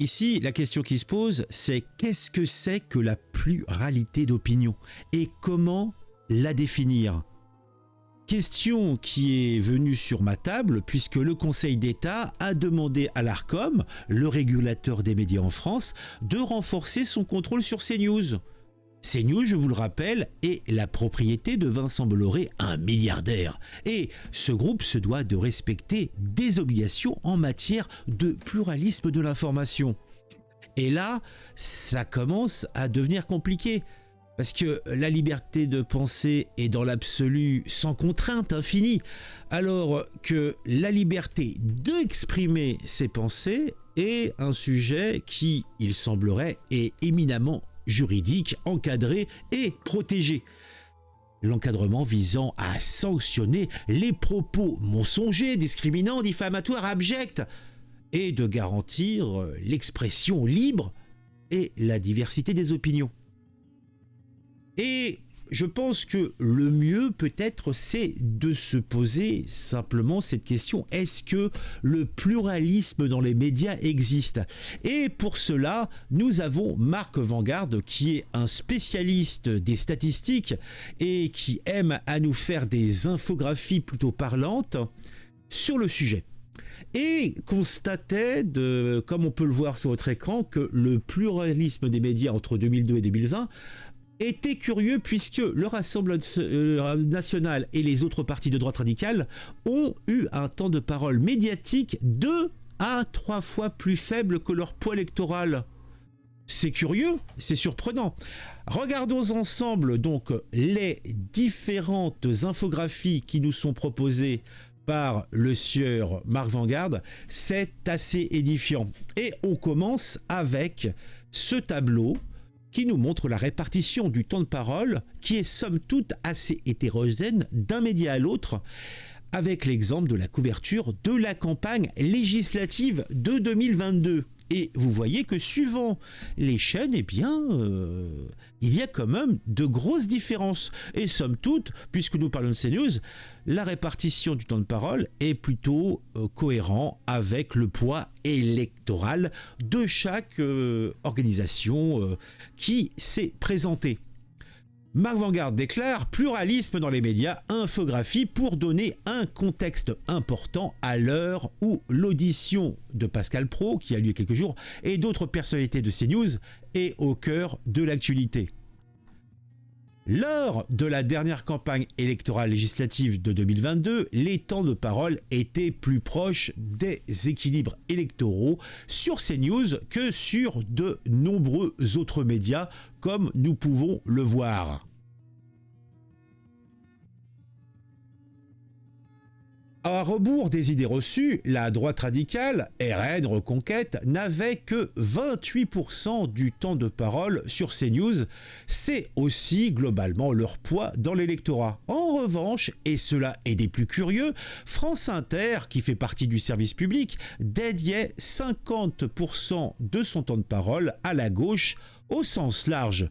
Ici, la question qui se pose, c'est qu'est-ce que c'est que la pluralité d'opinion et comment la définir? Question qui est venue sur ma table puisque le Conseil d'État a demandé à l'Arcom, le régulateur des médias en France, de renforcer son contrôle sur CNews. CNews, je vous le rappelle, est la propriété de Vincent Bolloré, un milliardaire. Et ce groupe se doit de respecter des obligations en matière de pluralisme de l'information. Et là, ça commence à devenir compliqué. Parce que la liberté de penser est dans l'absolu sans contrainte infinie, alors que la liberté d'exprimer ses pensées est un sujet qui, il semblerait, est éminemment juridique, encadré et protégé. L'encadrement visant à sanctionner les propos mensongers, discriminants, diffamatoires, abjects, et de garantir l'expression libre et la diversité des opinions. Et je pense que le mieux peut-être c'est de se poser simplement cette question, est-ce que le pluralisme dans les médias existe? Et pour cela, nous avons Marc Vangarde qui est un spécialiste des statistiques et qui aime à nous faire des infographies plutôt parlantes sur le sujet. Et constatait, comme on peut le voir sur votre écran, que le pluralisme des médias entre 2002 et 2020 était curieux puisque le Rassemblement national et les autres partis de droite radicale ont eu un temps de parole médiatique 2 à 3 fois plus faible que leur poids électoral. C'est curieux, c'est surprenant. Regardons ensemble donc les différentes infographies qui nous sont proposées par le sieur Marc Vangarde. C'est assez édifiant. Et on commence avec ce tableau qui nous montre la répartition du temps de parole qui est somme toute assez hétérogène d'un média à l'autre, avec l'exemple de la couverture de la campagne législative de 2022. Et vous voyez que suivant les chaînes, eh bien, il y a quand même de grosses différences. Et somme toute, puisque nous parlons de CNews, la répartition du temps de parole est plutôt cohérent avec le poids électoral de chaque organisation qui s'est présentée. Marc Vangarde déclare « Pluralisme dans les médias, infographie pour donner un contexte important à l'heure où l'audition de Pascal Praud, qui a lieu quelques jours, et d'autres personnalités de CNews est au cœur de l'actualité. » Lors de la dernière campagne électorale législative de 2022, les temps de parole étaient plus proches des équilibres électoraux sur CNews que sur de nombreux autres médias, comme nous pouvons le voir. À rebours des idées reçues, la droite radicale, RN, Reconquête, n'avait que 28% du temps de parole sur CNews. C'est aussi globalement leur poids dans l'électorat. En revanche, et cela est des plus curieux, France Inter, qui fait partie du service public, dédiait 50% de son temps de parole à la gauche au sens large,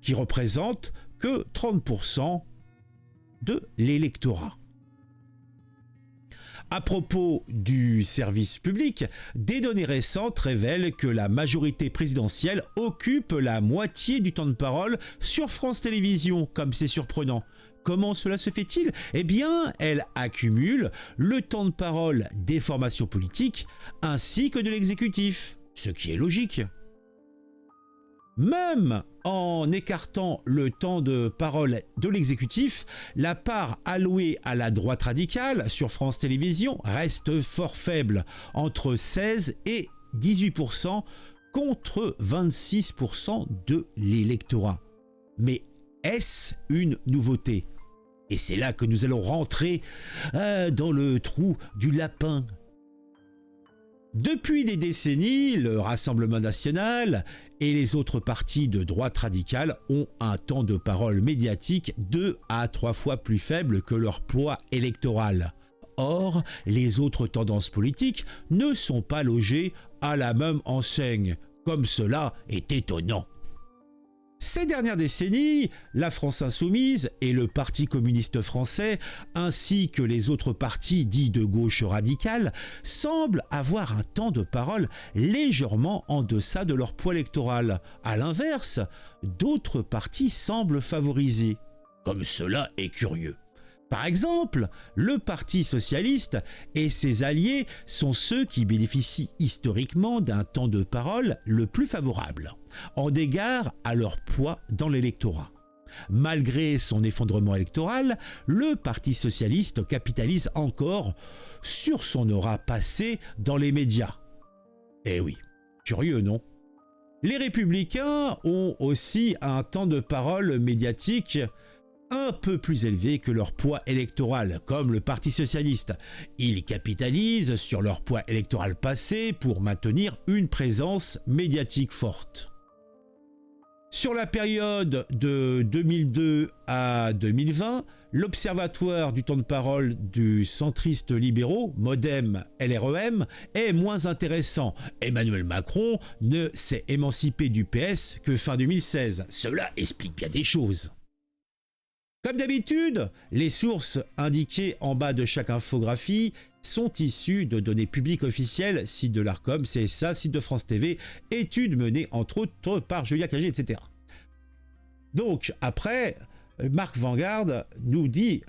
qui représente que 30% de l'électorat. À propos du service public, des données récentes révèlent que la majorité présidentielle occupe la moitié du temps de parole sur France Télévisions, comme c'est surprenant. Comment cela se fait-il? Eh bien, elle accumule le temps de parole des formations politiques ainsi que de l'exécutif, ce qui est logique. Même en écartant le temps de parole de l'exécutif, la part allouée à la droite radicale sur France Télévisions reste fort faible, entre 16 et 18% contre 26% de l'électorat. Mais est-ce une nouveauté? Et c'est là que nous allons rentrer dans le trou du lapin. Depuis des décennies, le Rassemblement national et les autres partis de droite radicale ont un temps de parole médiatique 2 à 3 fois plus faible que leur poids électoral. Or, les autres tendances politiques ne sont pas logées à la même enseigne, comme cela est étonnant. Ces dernières décennies, la France insoumise et le Parti communiste français, ainsi que les autres partis dits de gauche radicale, semblent avoir un temps de parole légèrement en deçà de leur poids électoral. À l'inverse, d'autres partis semblent favorisés. Comme cela est curieux. Par exemple, le Parti socialiste et ses alliés sont ceux qui bénéficient historiquement d'un temps de parole le plus favorable, en égard à leur poids dans l'électorat. Malgré son effondrement électoral, le Parti socialiste capitalise encore sur son aura passée dans les médias. Eh oui, curieux, non ? Les Républicains ont aussi un temps de parole médiatique un peu plus élevé que leur poids électoral, comme le Parti socialiste. Ils capitalisent sur leur poids électoral passé pour maintenir une présence médiatique forte. Sur la période de 2002 à 2020, l'Observatoire du temps de parole du centriste libéraux, MoDem LREM, est moins intéressant. Emmanuel Macron ne s'est émancipé du PS que fin 2016. Cela explique bien des choses. Comme d'habitude, les sources indiquées en bas de chaque infographie sont issues de données publiques officielles, site de l'Arcom, CSA, site de France TV, études menées entre autres par Julia Cagé, etc. Donc après, Marc Vanguard nous dit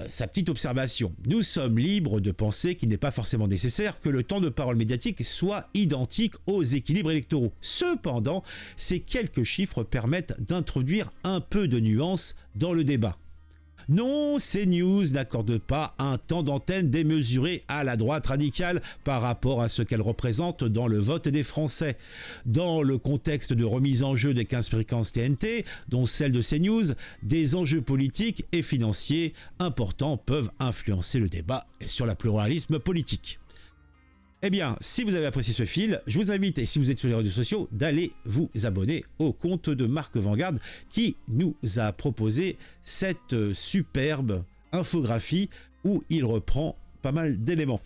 sa petite observation. Nous sommes libres de penser qu'il n'est pas forcément nécessaire que le temps de parole médiatique soit identique aux équilibres électoraux. Cependant, ces quelques chiffres permettent d'introduire un peu de nuance dans le débat. Non, CNews n'accorde pas un temps d'antenne démesuré à la droite radicale par rapport à ce qu'elle représente dans le vote des Français. Dans le contexte de remise en jeu des 15 fréquences TNT, dont celle de CNews, des enjeux politiques et financiers importants peuvent influencer le débat sur le pluralisme politique. Eh bien, si vous avez apprécié ce fil, je vous invite, et si vous êtes sur les réseaux sociaux, d'aller vous abonner au compte de Marc Vanguard qui nous a proposé cette superbe infographie où il reprend pas mal d'éléments.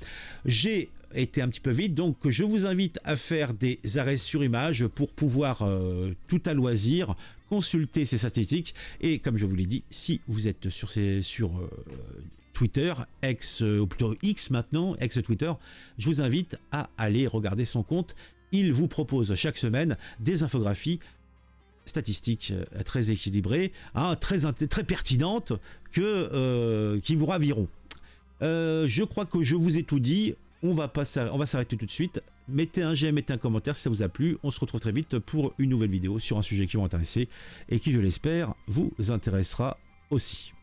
J'ai été un petit peu vite, donc je vous invite à faire des arrêts sur image pour pouvoir tout à loisir consulter ces statistiques. Et comme je vous l'ai dit, si vous êtes sur Twitter, ou plutôt X maintenant, ex-Twitter, je vous invite à aller regarder son compte. Il vous propose chaque semaine des infographies statistiques très équilibrées, très pertinentes, qui vous raviront. Je crois que je vous ai tout dit. On va s'arrêter tout de suite. Mettez un j'aime, mettez un commentaire si ça vous a plu. On se retrouve très vite pour une nouvelle vidéo sur un sujet qui vous intéresse et qui, je l'espère, vous intéressera aussi.